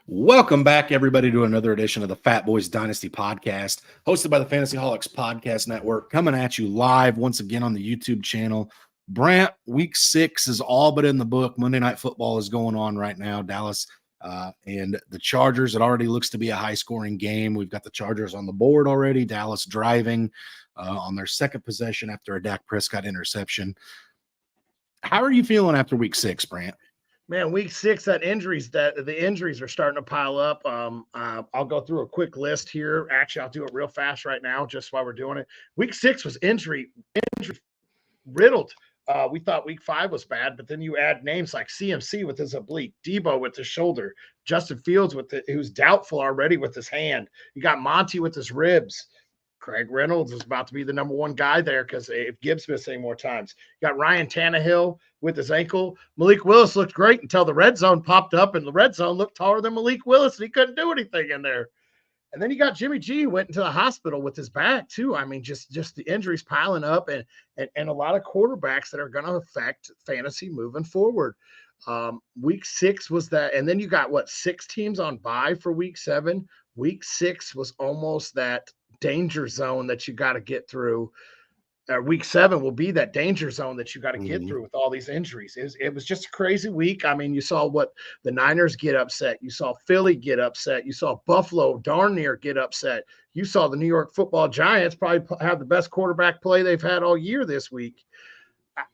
Welcome back, everybody, to another edition of the Fatboyz Dynasty Podcast, hosted by the Fantasyholics Podcast Network, coming at you live once again on the YouTube channel. Brant, week 6 is all but in the book. Monday Night Football is going on right now. Dallas and the Chargers. It already looks to be a high-scoring game. We've got the Chargers on the board already. Dallas driving on their second possession after a Dak Prescott interception. How are you feeling after week 6, Brant? Man, week 6, the injuries are starting to pile up. I'll go through a quick list here. Actually, I'll do it real fast right now, just while we're doing it. Week 6 was injury riddled. We thought week 5 was bad, but then you add names like CMC with his oblique, Debo with his shoulder, Justin Fields who's doubtful already with his hand. You got Monty with his ribs. Craig Reynolds is about to be the number one guy there because if Gibbs missing more times. You got Ryan Tannehill with his ankle. Malik Willis looked great until the red zone popped up, and the red zone looked taller than Malik Willis, and he couldn't do anything in there. And then you got Jimmy G, who went into the hospital with his back too. I mean, just the injuries piling up, and a lot of quarterbacks that are going to affect fantasy moving forward. Week 6 was that, and then you got 6 teams on bye for week 7. Week 6 was almost that danger zone that you got to get through. Week 7 will be that danger zone that you got to get through with all these injuries. It was just a crazy week. I mean, you saw what the Niners get upset. You saw Philly get upset. You saw Buffalo darn near get upset. You saw the New York Football Giants probably have the best quarterback play they've had all year this week.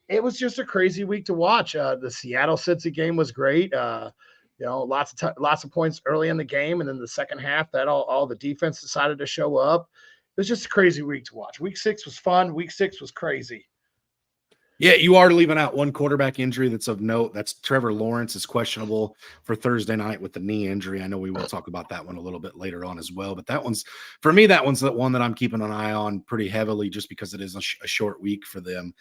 It was just a crazy week to watch. The Seattle-Cincy game was great. Lots of points early in the game, and then the second half that all the defense decided to show up. It was just a crazy week to watch. Week 6 was fun. Week 6 was crazy. Yeah, you are leaving out one quarterback injury that's of note. That's Trevor Lawrence is questionable for Thursday night with the knee injury. I know we will talk about that one a little bit later on as well. But that one's the one that I'm keeping an eye on pretty heavily just because it is a short week for them.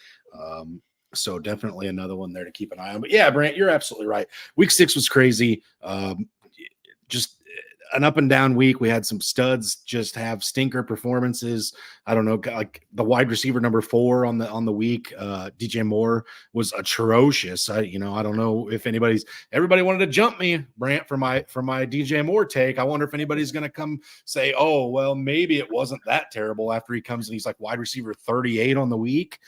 So definitely another one there to keep an eye on. But yeah, Brant, you're absolutely right. Week 6 was crazy. Just an up and down week. We had some studs just have stinker performances. I don't know, like the wide receiver number 4 on the week, DJ Moore was atrocious. I don't know if everybody wanted to jump me, Brant, for my DJ Moore take. I wonder if anybody's going to come say, oh, well, maybe it wasn't that terrible after he comes and he's like wide receiver 38 on the week.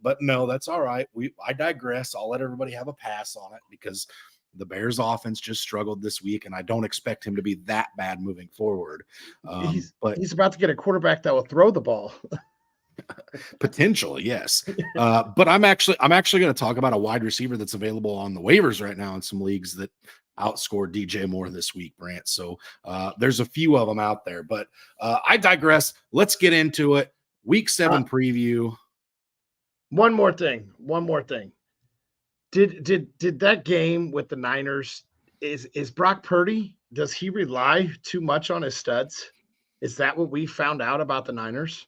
But no, that's all right. I digress. I'll let everybody have a pass on it because the Bears offense just struggled this week, and I don't expect him to be that bad moving forward. But he's about to get a quarterback that will throw the ball. Potentially, yes. But I'm actually going to talk about a wide receiver that's available on the waivers right now in some leagues that outscored DJ Moore this week, Brant. So there's a few of them out there, but I digress. Let's get into it. Week 7 preview. One more thing. Did that game with the Niners, is Brock Purdy, does he rely too much on his studs? Is that what we found out about the Niners?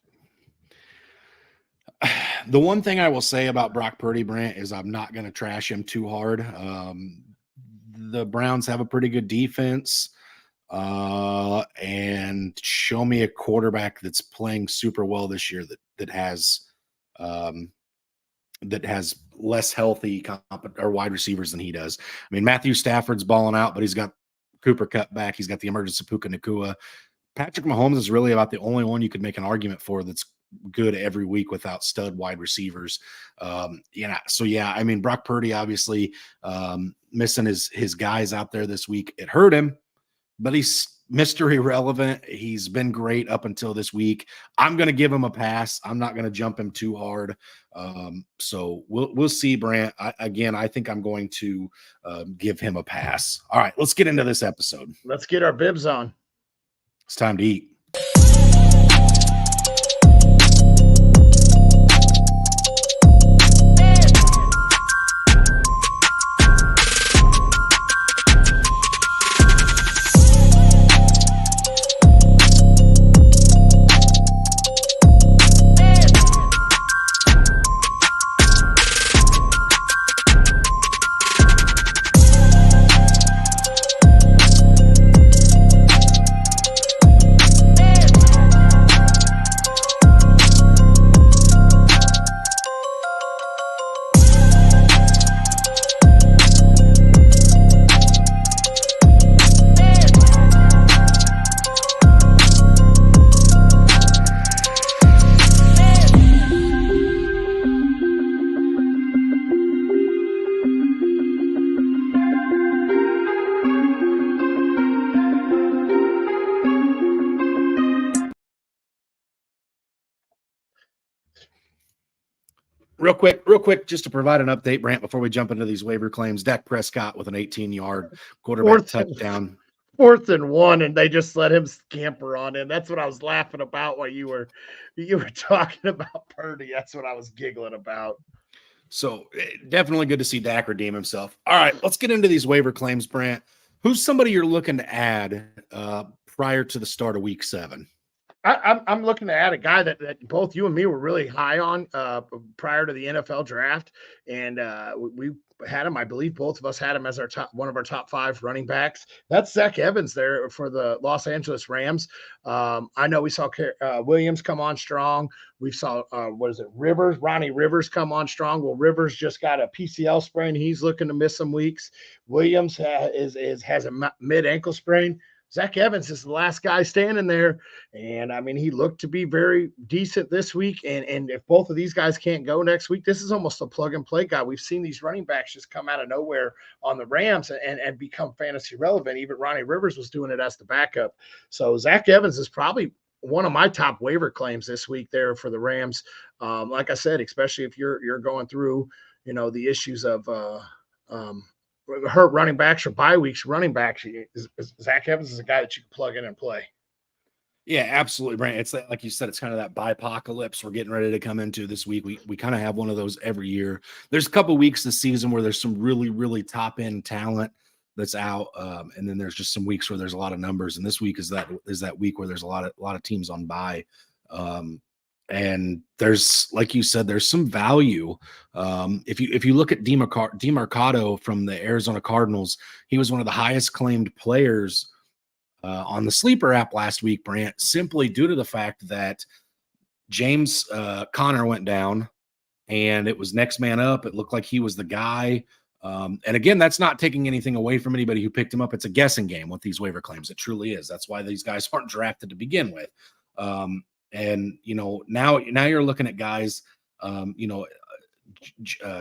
The one thing I will say about Brock Purdy, Brant, is I'm not going to trash him too hard. The Browns have a pretty good defense, and show me a quarterback that's playing super well this year that has less healthy or wide receivers than he does. I mean, Matthew Stafford's balling out, but he's got Cooper Kupp back. He's got the emergence of Puka Nacua. Patrick Mahomes is really about the only one you could make an argument for that's good every week without stud wide receivers. So yeah, I mean, Brock Purdy obviously missing his guys out there this week. It hurt him, but he's Mr. Irrelevant. He's been great up until this week. I'm going to give him a pass. I'm not going to jump him too hard. So we'll see, Brant. I think I'm going to give him a pass. All right, let's get into this episode. Let's get our bibs on. It's time to eat. real quick, just to provide an update, Brant, before we jump into these waiver claims. Dak Prescott with an 18-yard quarterback touchdown. 4th and 1, and they just let him scamper on in. That's what I was laughing about while you were talking about Purdy. That's what I was giggling about. So definitely good to see Dak redeem himself. All right, let's get into these waiver claims, Brant. Who's somebody you're looking to add prior to the start of Week 7? I'm looking to add a guy that both you and me were really high on prior to the NFL draft, and we had him. I believe both of us had him as one of our top 5 running backs. That's Zach Evans there for the Los Angeles Rams. I know we saw Williams come on strong. We saw Ronnie Rivers come on strong. Well, Rivers just got a PCL sprain. He's looking to miss some weeks. Williams has a mid ankle sprain. Zach Evans is the last guy standing there. And I mean, he looked to be very decent this week. And if both of these guys can't go next week, this is almost a plug and play guy. We've seen these running backs just come out of nowhere on the Rams and become fantasy relevant. Even Ronnie Rivers was doing it as the backup. So Zach Evans is probably one of my top waiver claims this week there for the Rams. Like I said, especially if you're going through, the issues of hurt running backs or bye weeks running backs, Zach Evans is a guy that you can plug in and play. Yeah, absolutely, Brant. It's like you said, it's kind of that bipocalypse we're getting ready to come into this week. We kind of have one of those every year. There's a couple of weeks this season where there's some really, really top end talent that's out, and then there's just some weeks where there's a lot of numbers. And this week is that week where there's a lot of teams on bye. And there's, like you said, there's some value. If you look at DeMarcado from the Arizona Cardinals, he was one of the highest claimed players on the Sleeper app last week, Brant, simply due to the fact that James Conner went down and it was next man up. It looked like he was the guy. And again, that's not taking anything away from anybody who picked him up. It's a guessing game with these waiver claims. It truly is. That's why these guys aren't drafted to begin with. And now you're looking at guys,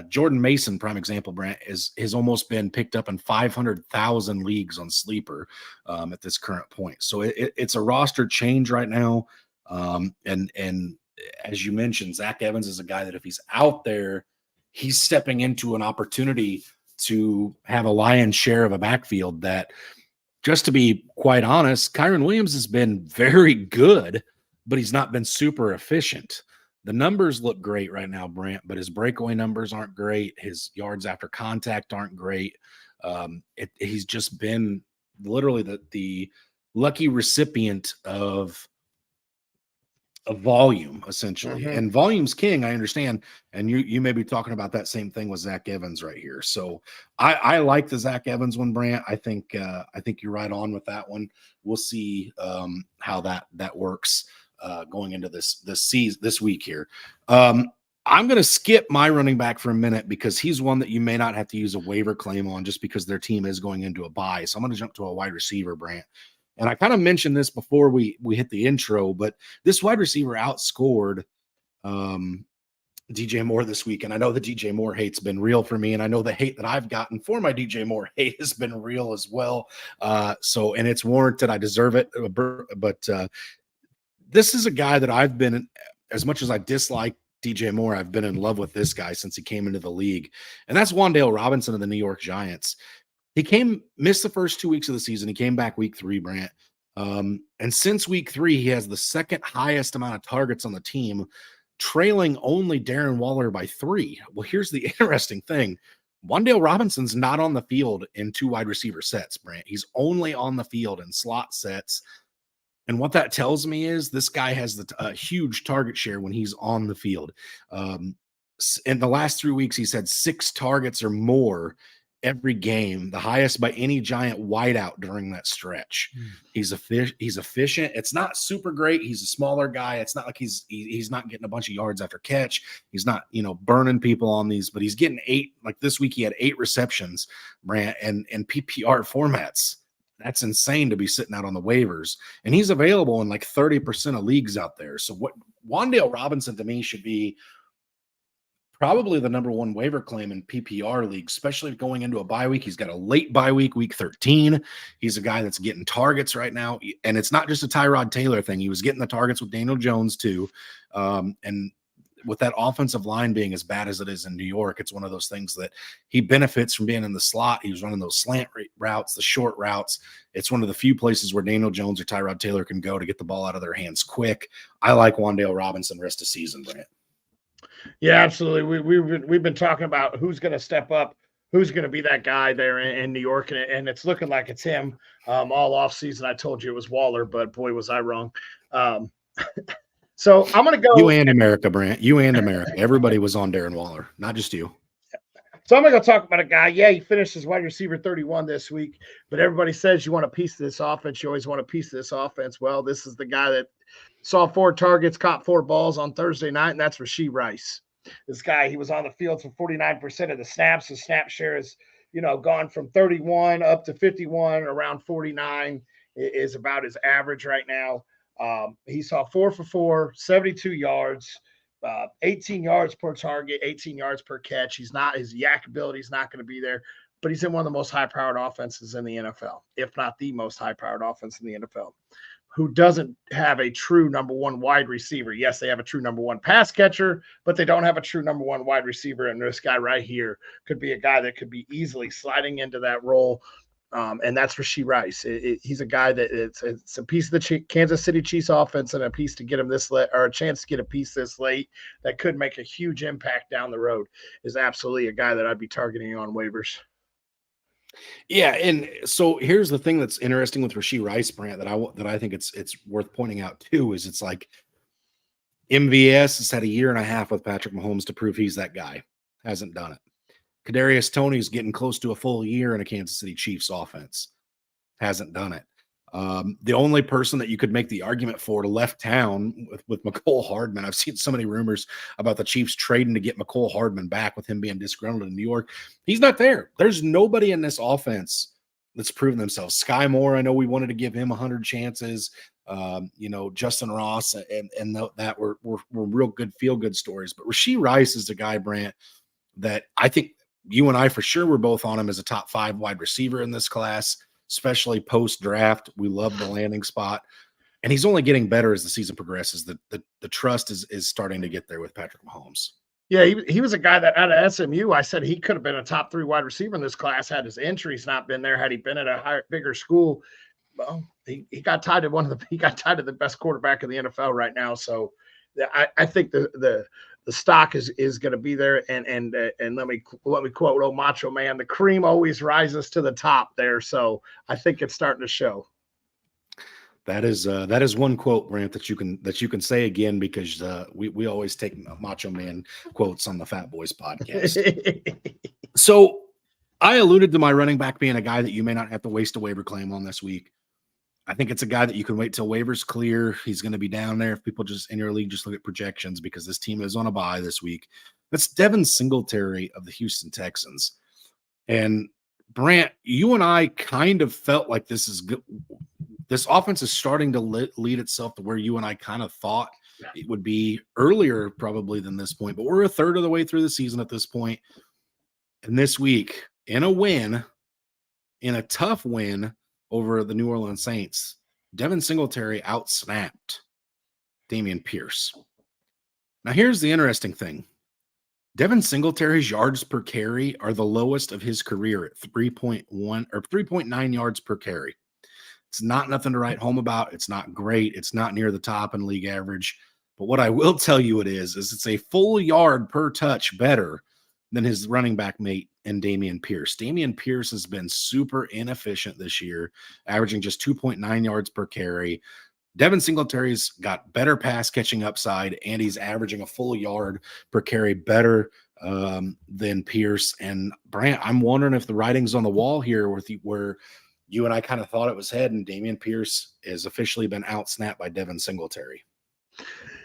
Jordan Mason, prime example, Brant, has almost been picked up in 500,000 leagues on Sleeper at this current point. So it's a roster change right now. And as you mentioned, Zach Evans is a guy that if he's out there, he's stepping into an opportunity to have a lion's share of a backfield that, just to be quite honest, Kyren Williams has been very good, but he's not been super efficient. The numbers look great right now, Brant, but his breakaway numbers aren't great. His yards after contact aren't great. He's just been literally the lucky recipient of volume, essentially. Mm-hmm. And volume's king, I understand. And you may be talking about that same thing with Zach Evans right here. So I like the Zach Evans one, Brant. I think you're right on with that one. We'll see how that works going into this week here. I'm going to skip my running back for a minute because he's one that you may not have to use a waiver claim on just because their team is going into a bye. So I'm going to jump to a wide receiver, Brant. And I kind of mentioned this before we hit the intro, but this wide receiver outscored DJ Moore this week. And I know the DJ Moore hate's been real for me. And I know the hate that I've gotten for my DJ Moore hate has been real as well. And it's warranted. I deserve it. But this is a guy that I've been, as much as I dislike DJ Moore, I've been in love with this guy since he came into the league. And that's Wan'Dale Robinson of the New York Giants. He missed the first 2 weeks of the season. He came back week 3, Brant. And since week 3, he has the second highest amount of targets on the team, trailing only Darren Waller by 3. Well, here's the interesting thing. Wan'Dale Robinson's not on the field in 2 wide receiver sets, Brant. He's only on the field in slot sets. And what that tells me is this guy has a huge target share when he's on the field. In the last 3 weeks, he's had 6 targets or more every game, the highest by any Giant wideout during that stretch. He's efficient. It's not super great. He's a smaller guy. It's not like he's not getting a bunch of yards after catch. He's not, burning people on these, but he's getting 8. Like this week, he had 8 receptions, Brant, and PPR formats. That's insane to be sitting out on the waivers. And he's available in like 30% of leagues out there. So what Wan'Dale Robinson to me should be probably the number 1 waiver claim in PPR leagues, especially going into a bye week. He's got a late bye week, week 13. He's a guy that's getting targets right now. And it's not just a Tyrod Taylor thing. He was getting the targets with Daniel Jones too. And with that offensive line being as bad as it is in New York, it's one of those things that he benefits from being in the slot. He was running those slant routes, the short routes. It's one of the few places where Daniel Jones or Tyrod Taylor can go to get the ball out of their hands quick. I like Wan'Dale Robinson rest of season, Brent. Yeah, absolutely. We've been talking about who's going to step up, who's going to be that guy there in New York, and it's looking like it's him. All off season, I told you it was Waller, but boy, was I wrong. So I'm going to go. You and America, Brant. You and America. Everybody was on Darren Waller, not just you. So I'm going to go talk about a guy. Yeah, he finished as wide receiver 31 this week, but everybody says you want a piece of this offense. You always want a piece of this offense. Well, this is the guy that saw 4 targets, caught 4 balls on Thursday night, and that's Rashee Rice. This guy, he was on the field for 49% of the snaps. His snap share is, gone from 31 up to 51, around 49 is about his average right now. He saw 4 for 4, 72 yards, 18 yards per target, 18 yards per catch. His yak ability is not going to be there, but he's in one of the most high-powered offenses in the NFL, if not the most high-powered offense in the NFL, who doesn't have a true number 1 wide receiver. Yes, they have a true number 1 pass catcher, but they don't have a true number 1 wide receiver. And this guy right here could be a guy that could be easily sliding into that role. And that's Rashee Rice. He's a guy that it's a piece of the Kansas City Chiefs offense and a piece to get him this late, or a chance to get a piece this late that could make a huge impact down the road. Is absolutely a guy that I'd be targeting on waivers. Yeah, and so here's the thing that's interesting with Rashee Rice, Brant, that I think it's worth pointing out too, is it's like MVS has had a year and a half with Patrick Mahomes to prove he's that guy. Hasn't done it. Kadarius Toney's getting close to a full year in a Kansas City Chiefs offense. Hasn't done it. The only person that you could make the argument for left town with McCole Hardman. I've seen so many rumors about the Chiefs trading to get McCole Hardman back with him being disgruntled in New York. He's not there. There's nobody in this offense that's proven themselves. Sky Moore, I know we wanted to give him 100 chances. Justin Ross and that were real good feel-good stories. But Rashee Rice is the guy, Brant, that I think you and I for sure were both on him as a top 5 wide receiver in this class, especially post-draft. We love the landing spot. And he's only getting better as the season progresses. The trust is starting to get there with Patrick Mahomes. Yeah, he was a guy that out of SMU, I said he could have been a top 3 wide receiver in this class had his injuries not been there. Had he been at a bigger school, well, he got tied to the best quarterback in the NFL right now. So I think the stock is going to be there. And let me quote old Macho Man: the cream always rises to the top there. So I think it's starting to show. That is one quote, Brant, that you can say again, because we always take Macho Man quotes on the Fatboyz podcast. So I alluded to my running back being a guy that you may not have to waste a waiver claim on this week. I think it's a guy that you can wait till waivers clear. He's going to be down there if people just in your league just look at projections, because this team is on a bye this week. That's Devin Singletary of the Houston Texans. And Brant, you and I kind of felt like this is good. This offense is starting to lead itself to where you and I kind of thought it would be earlier probably than this point, but we're a third of the way through the season at this point. And this week, in a tough win over the New Orleans Saints, Devin Singletary outsnapped Dameon Pierce. Now, here's the interesting thing. Devin Singletary's yards per carry are the lowest of his career at 3.1 or 3.9 yards per carry. It's not nothing to write home about. It's not great. It's not near the top in league average. But what I will tell you is it's a full yard per touch better than his running back mate and Dameon Pierce. Dameon Pierce has been super inefficient this year, averaging just 2.9 yards per carry. Devin Singletary's got better pass catching upside, and he's averaging a full yard per carry better than Pierce. And Brant, I'm wondering if the writing's on the wall here where you and I kind of thought it was heading. Dameon Pierce has officially been outsnapped by Devin Singletary.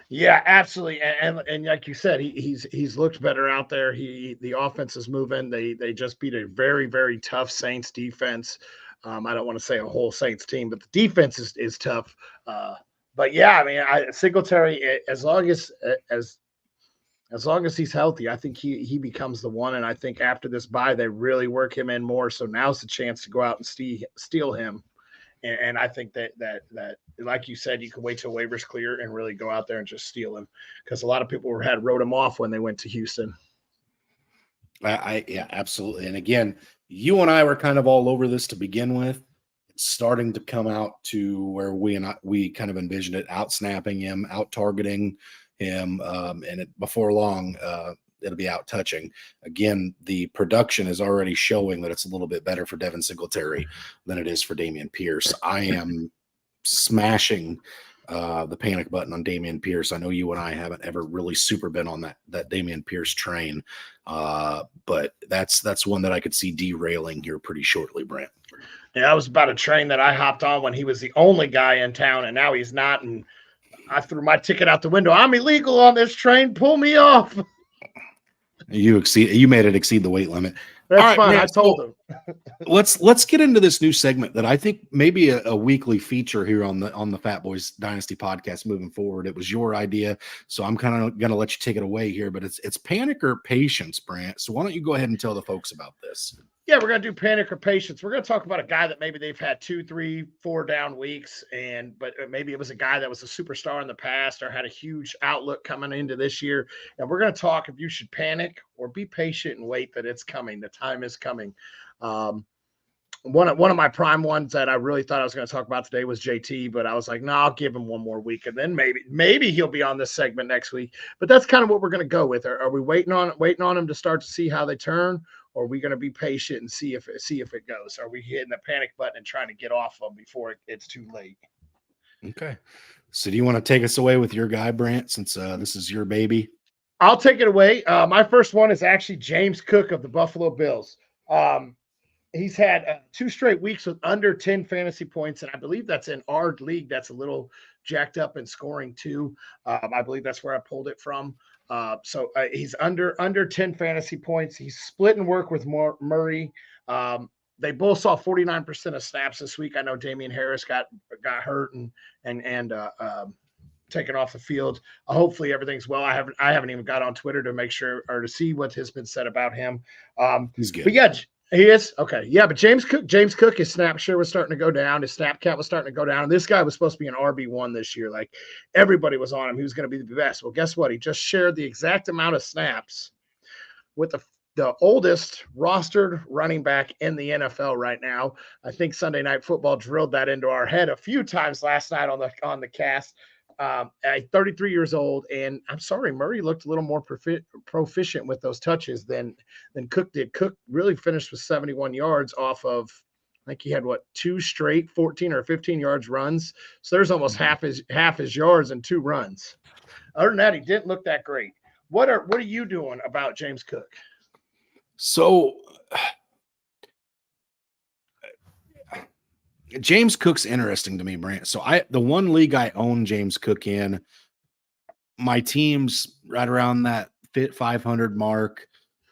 Yeah, absolutely. And like you said, he's looked better out there. The offense is moving. They just beat a very, very tough Saints defense. I don't want to say a whole Saints team, but the defense is tough. But yeah, I mean, Singletary, as long as he's healthy, I think he becomes the one. And I think after this bye, they really work him in more. So now's the chance to go out and steal him. And I think that like you said, you can wait till waivers clear and really go out there and just steal him, because a lot of people wrote him off when they went to Houston. Yeah, absolutely. And again, you and I were kind of all over this to begin with. It's starting to come out to where we kind of envisioned it, out snapping him, out targeting him, and before long, it'll be out touching. Again, the production is already showing that it's a little bit better for Devin Singletary than it is for Dameon Pierce. I am smashing the panic button on Dameon Pierce. I know you and I haven't ever really super been on that Dameon Pierce train, but that's one that I could see derailing here pretty shortly, Brant. Yeah, that was about a train that I hopped on when he was the only guy in town, and now he's not. And I threw my ticket out the window. I'm illegal on this train. Pull me off. You made it exceed the weight limit. That's fine. I told him. let's get into this new segment that I think maybe a weekly feature here on the Fatboyz Dynasty podcast moving forward. It was your idea, so I'm kind of going to let you take it away here. But it's panic or patience, Brant. So why don't you go ahead and tell the folks about this? Yeah, we're going to do panic or patience. We're going to talk about a guy that maybe they've had 2, 3, 4 down weeks, but maybe it was a guy that was a superstar in the past or had a huge outlook coming into this year. And we're going to talk if you should panic or be patient and wait that it's coming. The time is coming. One of my prime ones that I really thought I was going to talk about today was JT, but I was like, no, I'll give him one more week, and then maybe he'll be on this segment next week. But that's kind of what we're going to go with. Are we waiting on him to start to see how they turn? Or are we going to be patient and see if it goes? Are we hitting the panic button and trying to get off them before it's too late? Okay. So do you want to take us away with your guy, Brant, since this is your baby? I'll take it away. My first one is actually James Cook of the Buffalo Bills. He's had 2 straight weeks with under 10 fantasy points, and I believe that's in our league. That's a little jacked up in scoring too. I believe that's where I pulled it from. So he's under 10 fantasy points. He's splitting work with Murray. They both saw 49% of snaps this week. I know Damian Harris got hurt and taken off the field. Hopefully everything's well. I haven't even got on Twitter to make sure or to see what has been said about him. He's good. But yeah, he is okay. Yeah, but James Cook, his snap share was starting to go down. His snap count was starting to go down. And this guy was supposed to be an RB1 this year. Like everybody was on him. He was going to be the best. Well, guess what? He just shared the exact amount of snaps with the oldest rostered running back in the NFL right now. I think Sunday Night Football drilled that into our head a few times last night on the cast. At 33 years old, and I'm sorry, Murray looked a little more proficient with those touches than Cook did. Cook really finished with 71 yards off of, I think he had 2 straight 14 or 15 yards runs. So there's almost half his yards in 2 runs. Other than that, he didn't look that great. What are you doing about James Cook? So James Cook's interesting to me, Brant. So the one league I own James Cook in, my team's right around that 500 mark.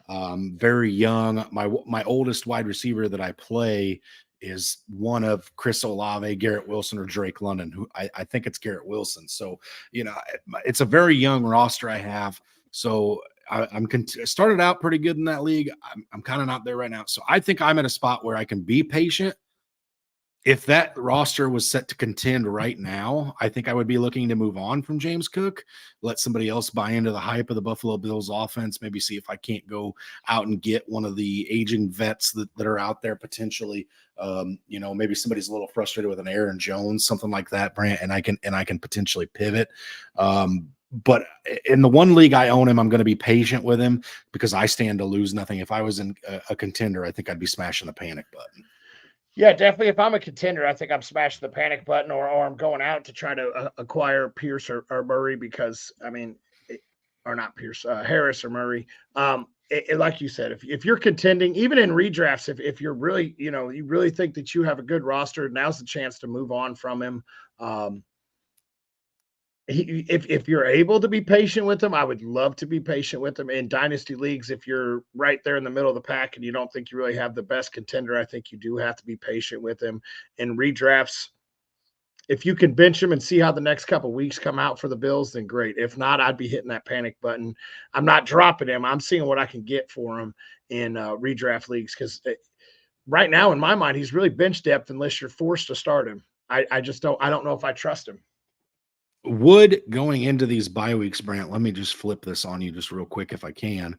Very young. My oldest wide receiver that I play is one of Chris Olave, Garrett Wilson, or Drake London, who I think it's Garrett Wilson. So, it's a very young roster I have. So I'm started out pretty good in that league. I'm kind of not there right now. So I think I'm at a spot where I can be patient. If that roster was set to contend right now, I think I would be looking to move on from James Cook, let somebody else buy into the hype of the Buffalo Bills offense, maybe see if I can't go out and get one of the aging vets that are out there potentially. Maybe somebody's a little frustrated with an Aaron Jones, something like that, Brant, and I can potentially pivot. But in the one league I own him, I'm going to be patient with him because I stand to lose nothing. If I was in a contender, I think I'd be smashing the panic button. Yeah, definitely. If I'm a contender, I think I'm smashing the panic button or I'm going out to try to acquire Pierce or Murray because, or not Pierce, Harris or Murray. Like you said, if you're contending, even in redrafts, if you're really, you really think that you have a good roster, now's the chance to move on from him. If you're able to be patient with them, I would love to be patient with them. In dynasty leagues, if you're right there in the middle of the pack and you don't think you really have the best contender, I think you do have to be patient with him. In redrafts, if you can bench him and see how the next couple of weeks come out for the Bills, then great. If not, I'd be hitting that panic button. I'm not dropping him. I'm seeing what I can get for him in redraft leagues because right now, in my mind, he's really bench depth unless you're forced to start him. I just don't. I don't know if I trust him. Would going into these bye weeks, Brant, let me just flip this on you just real quick if I can.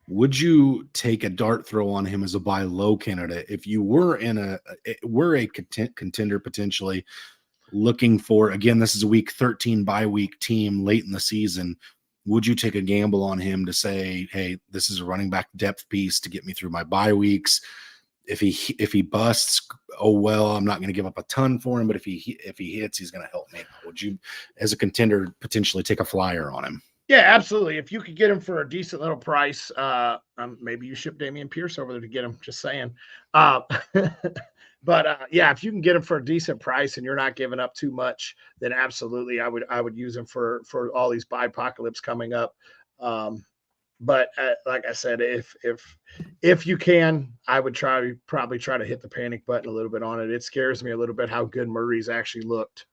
Would you take a dart throw on him as a buy low candidate if you were a contender potentially looking for, again, this is a week 13 bye week team late in the season? Would you take a gamble on him to say, hey, this is a running back depth piece to get me through my bye weeks? If he busts, oh well, I'm not going to give up a ton for him. But if he hits, he's going to help me. Would you, as a contender, potentially take a flyer on him? Yeah, absolutely. If you could get him for a decent little price, maybe you ship Dameon Pierce over there to get him. Just saying. But yeah, if you can get him for a decent price and you're not giving up too much, then absolutely, I would use him for all these apocalypse coming up. But like I said, if you can, I would probably try to hit the panic button a little bit on it. It scares me a little bit how good Murray's actually looked.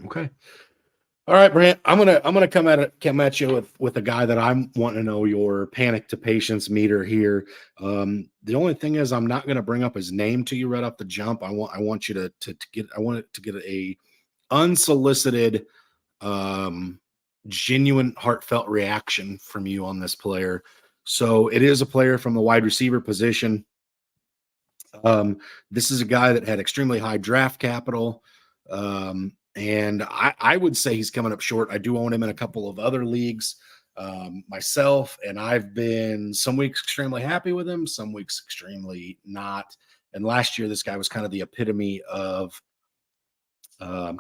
Okay. All right, Brant, I'm gonna come at you with a guy that I'm wanting to know your panic to patience meter here. The only thing is I'm not gonna bring up his name to you right off the jump. I want you to get a unsolicited, genuine, heartfelt reaction from you on this player. So it is a player from the wide receiver position. This is a guy that had extremely high draft capital. And I would say he's coming up short. I do own him in a couple of other leagues myself, and I've been some weeks extremely happy with him, some weeks extremely not. And last year, this guy was kind of the epitome of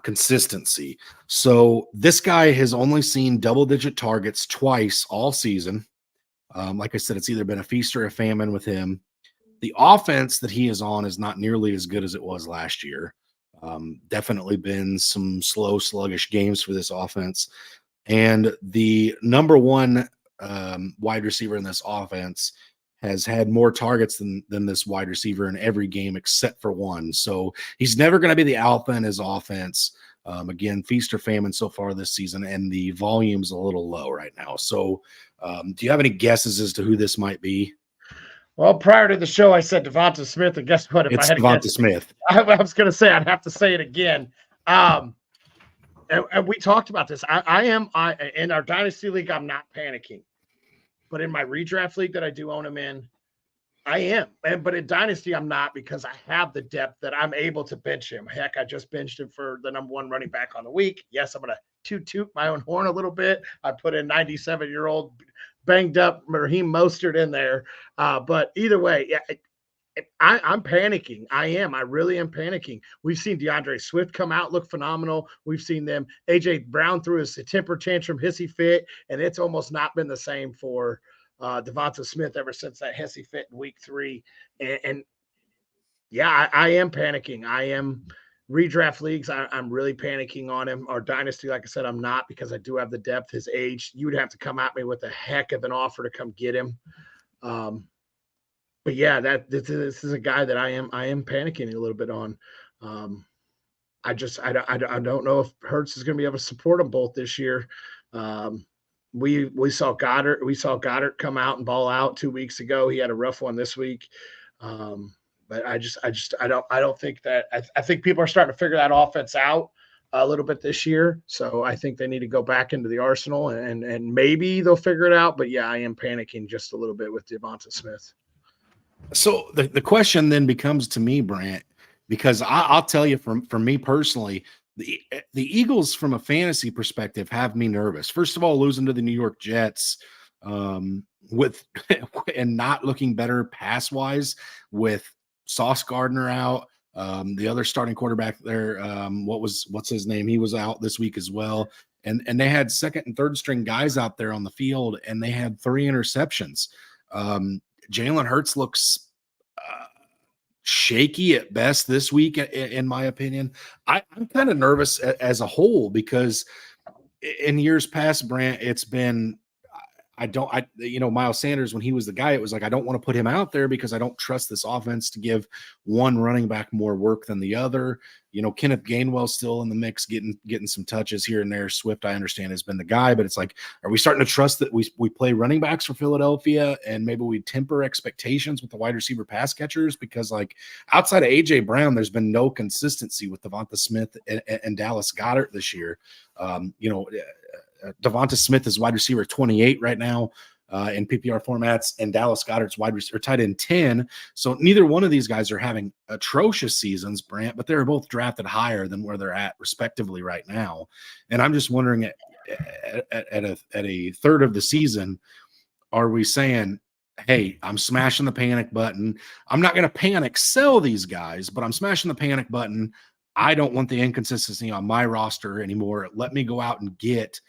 consistency. So this guy has only seen double-digit targets twice all season. Like I said, it's either been a feast or a famine with him. The offense that he is on is not nearly as good as it was last year. Definitely been some slow, sluggish games for this offense. And the number one wide receiver in this offense has had more targets than this wide receiver in every game except for one. So he's never going to be the alpha in his offense. Again, feast or famine so far this season, and the volume's a little low right now. So do you have any guesses as to who this might be? Well, prior to the show, I said Devonta Smith, and guess what? It's Devonta Smith. I was going to say I'd have to say it again. And we talked about this. I am in our dynasty league. I'm not panicking, but in my redraft league that I do own him in, I am. But in dynasty, I'm not, because I have the depth that I'm able to bench him. Heck, I just benched him for the number one running back on the week. Yes, I'm going to toot my own horn a little bit. I put in 97-year-old banged up Raheem Mostert in there. But either way, yeah, I'm panicking. I really am panicking. We've seen DeAndre Swift come out, look phenomenal. We've seen them. AJ Brown threw his temper tantrum, hissy fit, and it's almost not been the same for Devonta Smith ever since that hissy fit in week 3. And yeah, I am panicking. I am redraft leagues. I'm really panicking on him. Our dynasty, like I said, I'm not, because I do have the depth, his age. You would have to come at me with a heck of an offer to come get him. But yeah, this is a guy that I am panicking a little bit on. I don't know if Hurts is going to be able to support them both this year. We saw Goddard come out and ball out 2 weeks ago. He had a rough one this week. But I don't think that. I think people are starting to figure that offense out a little bit this year. So I think they need to go back into the arsenal, and maybe they'll figure it out. But yeah, I am panicking just a little bit with Devonta Smith. So the question then becomes to me, Brant, because I'll tell you from me personally, the Eagles from a fantasy perspective have me nervous. First of all, losing to the New York Jets with and not looking better pass wise with Sauce Gardner out. The other starting quarterback there, what's his name? He was out this week as well. And they had second and third string guys out there on the field, and they had 3 interceptions. Jalen Hurts looks shaky at best this week, in my opinion. I'm kind of nervous as a whole, because in years past, Brant, it's been Miles Sanders, when he was the guy, it was like, I don't want to put him out there because I don't trust this offense to give one running back more work than the other. Kenneth Gainwell's still in the mix, getting some touches here and there. Swift, I understand, has been the guy, but it's like, are we starting to trust that we play running backs for Philadelphia and maybe we temper expectations with the wide receiver pass catchers? Because like outside of AJ Brown, there's been no consistency with Devonta Smith and Dallas Goedert this year. Devonta Smith is wide receiver 28 right now in PPR formats, and Dallas Goedert's wide receiver tight end 10. So neither one of these guys are having atrocious seasons, Brant, but they're both drafted higher than where they're at respectively right now. And I'm just wondering at a third of the season, are we saying, hey, I'm smashing the panic button. I'm not going to panic sell these guys, but I'm smashing the panic button. I don't want the inconsistency on my roster anymore. Let me go out and get,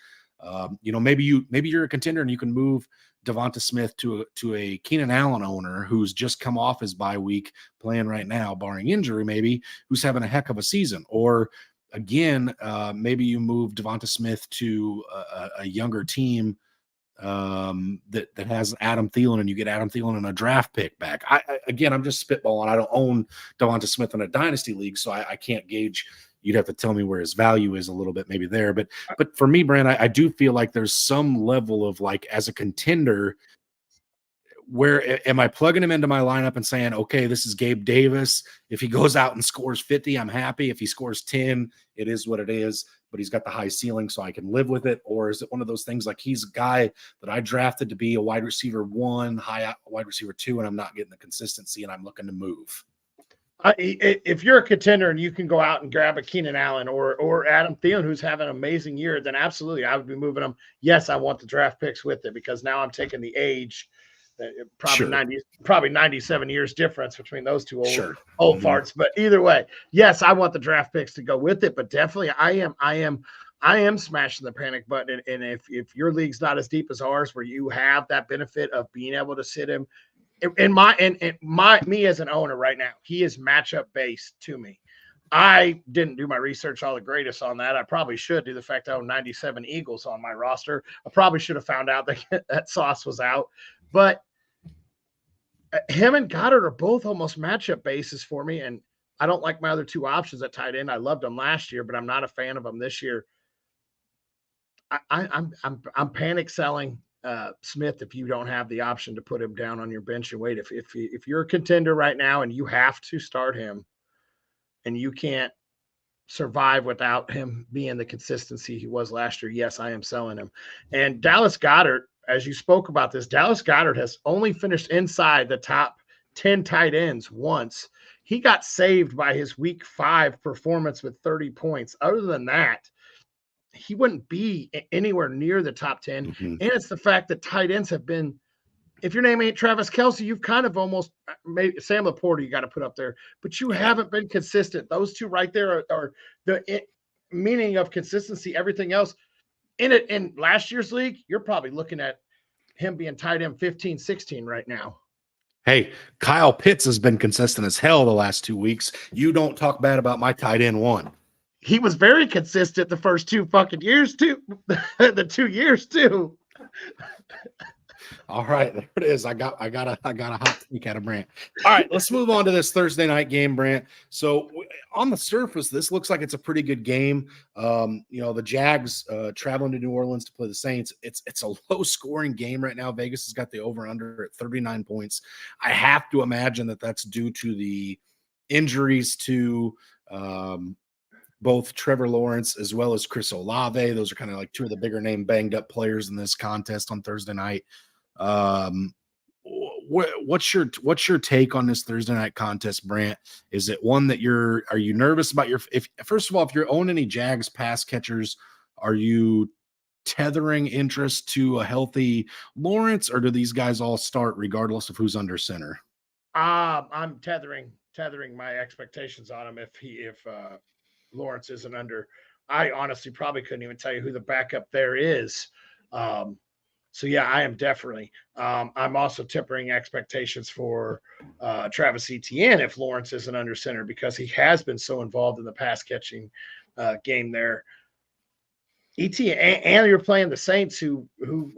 maybe you're a contender and you can move Devonta Smith to a Keenan Allen owner who's just come off his bye week playing right now, barring injury, maybe, who's having a heck of a season. Or again, maybe you move Devonta Smith to a younger team that has Adam Thielen, and you get Adam Thielen in a draft pick back. I'm just spitballing. I don't own Devonta Smith in a dynasty league, so I can't gauge. You'd have to tell me where his value is a little bit maybe there. But for me, Brand, I do feel like there's some level of like, as a contender, where am I plugging him into my lineup and saying, okay, this is Gabe Davis. If he goes out and scores 50, I'm happy. If he scores 10, it is what it is, but he's got the high ceiling, so I can live with it. Or is it one of those things like he's a guy that I drafted to be a wide receiver 1, high wide receiver 2, and I'm not getting the consistency and I'm looking to move? If you're a contender and you can go out and grab a Keenan Allen or Adam Thielen, who's having an amazing year, then absolutely I would be moving them. Yes, I want the draft picks with it because now I'm taking the age, probably 97 years difference between those two old farts. But either way, yes, I want the draft picks to go with it. But definitely, I am smashing the panic button. And if your league's not as deep as ours, where you have that benefit of being able to sit him. Me as an owner right now, he is matchup based to me. I didn't do my research all the greatest on that. I probably should do. The fact I own 97 Eagles on my roster, I probably should have found out that Sauce was out. But him and Goddard are both almost matchup bases for me, and I don't like my other two options at tight end. I loved them last year, but I'm not a fan of them this year. I'm panic selling Smith if you don't have the option to put him down on your bench and wait. If you're a contender right now and you have to start him and you can't survive without him being the consistency he was last year, yes, I am selling him. And Dallas Goedert, as you spoke about this, Dallas Goedert has only finished inside the top 10 tight ends once. He got saved by his week 5 performance with 30 points. Other than that, he wouldn't be anywhere near the top 10. Mm-hmm. And it's the fact that tight ends have been, if your name ain't Travis Kelce, you've kind of almost maybe Sam Laporta, you got to put up there, but you haven't been consistent. Those two right there are the meaning of consistency. Everything else in last year's league, you're probably looking at him being tight end 15, 16 right now. Hey, Kyle Pitts has been consistent as hell the last 2 weeks. You don't talk bad about my tight end 1. He was very consistent the first 2 fucking years too. The 2 years too. All right, there it is. I got a hot take out of Brant. All right, let's move on to this Thursday night game, Brant. So on the surface, this looks like it's a pretty good game. The Jags traveling to New Orleans to play the Saints. It's a low scoring game right now. Vegas has got the over under at 39 points. I have to imagine that that's due to the injuries to both Trevor Lawrence as well as Chris Olave. Those are kind of like 2 of the bigger name banged up players in this contest on Thursday night. What's your take on this Thursday night contest, Brant? Is it one that are you nervous about first of all, if you're owning any Jags pass catchers, are you tethering interest to a healthy Lawrence, or do these guys all start regardless of who's under center? I'm tethering my expectations on him if Lawrence isn't under. I honestly probably couldn't even tell you who the backup there is. So yeah, I am definitely. I'm also tempering expectations for Travis Etienne if Lawrence isn't under center, because he has been so involved in the pass catching game there. And you're playing the Saints, who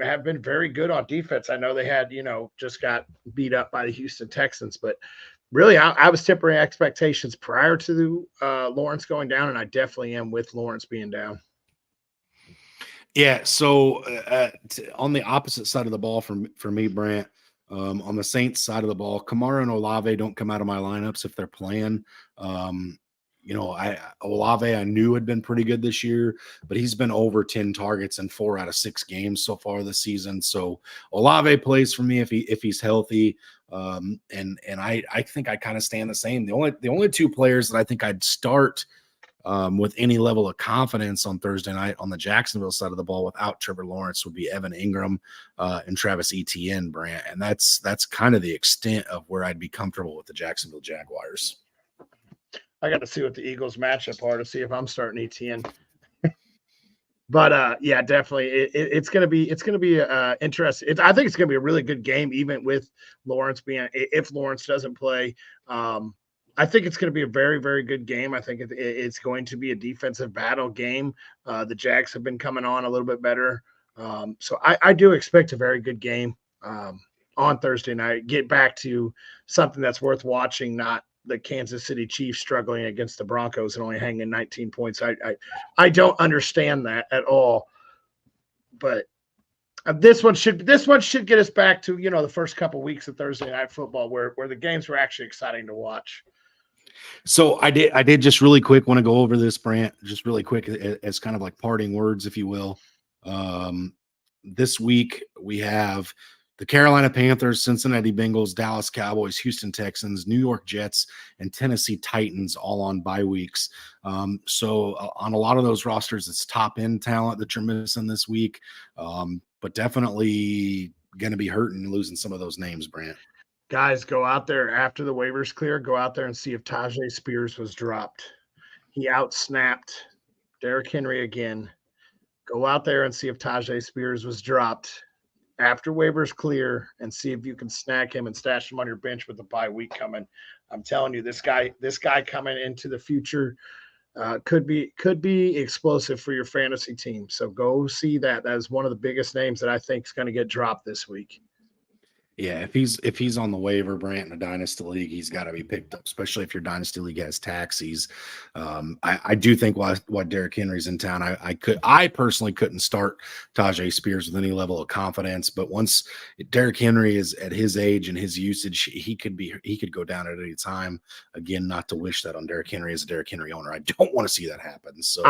have been very good on defense. I know they had, just got beat up by the Houston Texans, but really, I was tempering expectations prior to Lawrence going down, and I definitely am with Lawrence being down. Yeah. So on the opposite side of the ball for me, Brant, on the Saints side of the ball, Kamara and Olave don't come out of my lineups if they're playing. Olave I knew had been pretty good this year, but he's been over 10 targets in 4 out of 6 games so far this season. So Olave plays for me if he's healthy. And I think I kind of stand the same. The only 2 players that I think I'd start with any level of confidence on Thursday night on the Jacksonville side of the ball without Trevor Lawrence would be Evan Ingram and Travis Etienne, Brant. And that's kind of the extent of where I'd be comfortable with the Jacksonville Jaguars. I got to see what the Eagles matchup are to see if I'm starting Etienne. But yeah, definitely, it's gonna be interesting. I think it's gonna be a really good game, even with Lawrence being, if Lawrence doesn't play. I think it's going to be a very, very good game. I think it's going to be a defensive battle game. The Jags have been coming on a little bit better, so I do expect a very good game on Thursday night. Get back to something that's worth watching, not the Kansas City Chiefs struggling against the Broncos and only hanging 19 points. I don't understand that at all. But this one should get us back to the first couple weeks of Thursday night football where the games were actually exciting to watch. So I did just really quick want to go over this, Brant, just really quick as kind of like parting words, if you will. This week we have the Carolina Panthers, Cincinnati Bengals, Dallas Cowboys, Houston Texans, New York Jets, and Tennessee Titans all on bye weeks. So on a lot of those rosters, it's top end talent that you're missing this week, but definitely going to be hurting losing some of those names, Brant. Guys, go out there after the waivers clear. Go out there and see if Tajay Spears was dropped. He outsnapped Derrick Henry again. Go out there and see if Tajay Spears was dropped after waivers clear and see if you can snag him and stash him on your bench with the bye week coming. I'm telling you, this guy coming into the future could be explosive for your fantasy team. So go see that. That is one of the biggest names that I think is going to get dropped this week. Yeah, if he's on the waiver, Brant, in a dynasty league, he's got to be picked up, especially if your dynasty league has taxis. I do think while Derrick Henry's in town, I personally couldn't start Tajay Spears with any level of confidence. But once Derrick Henry is at his age and his usage, he could go down at any time. Again, not to wish that on Derrick Henry as a Derrick Henry owner. I don't want to see that happen. So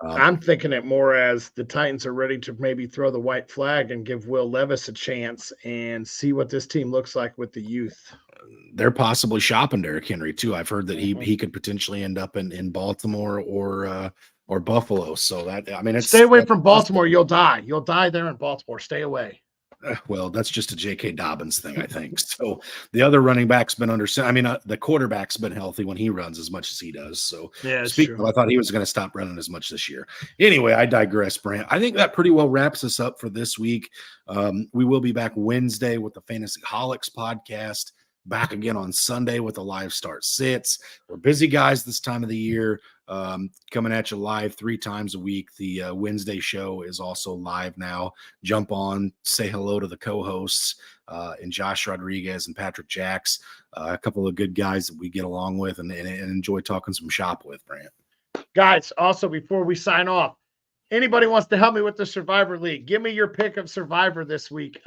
I'm thinking it more as the Titans are ready to maybe throw the white flag and give Will Levis a chance and see what this team looks like with the youth. They're possibly shopping Derrick Henry too. I've heard that he could potentially end up in Baltimore or Buffalo. So stay away from Baltimore. You'll die. You'll die there in Baltimore. Stay away. Well, that's just a J.K. Dobbins thing, I think. So the other running back's been the quarterback's been healthy when he runs as much as he does. So yeah, speaking of, I thought he was going to stop running as much this year. Anyway, I digress, Brant. I think that pretty well wraps us up for this week. We will be back Wednesday with the Fantasy Holics podcast. Back again on Sunday with the live start sits. We're busy guys this time of the year, coming at you live 3 times a week. The Wednesday show is also live now. Jump on, say hello to the co-hosts and Josh Rodriguez and Patrick Jacks, a couple of good guys that we get along with and enjoy talking some shop with, Brant. Guys, also before we sign off, anybody wants to help me with the Survivor League, give me your pick of Survivor this week.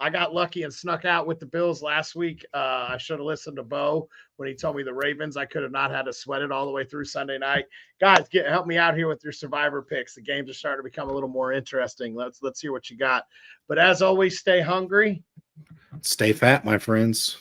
I got lucky and snuck out with the Bills last week. I should have listened to Bo when he told me the Ravens. I could have not had to sweat it all the way through Sunday night. Guys, help me out here with your Survivor picks. The games are starting to become a little more interesting. Let's hear what you got. But as always, stay hungry. Stay fat, my friends.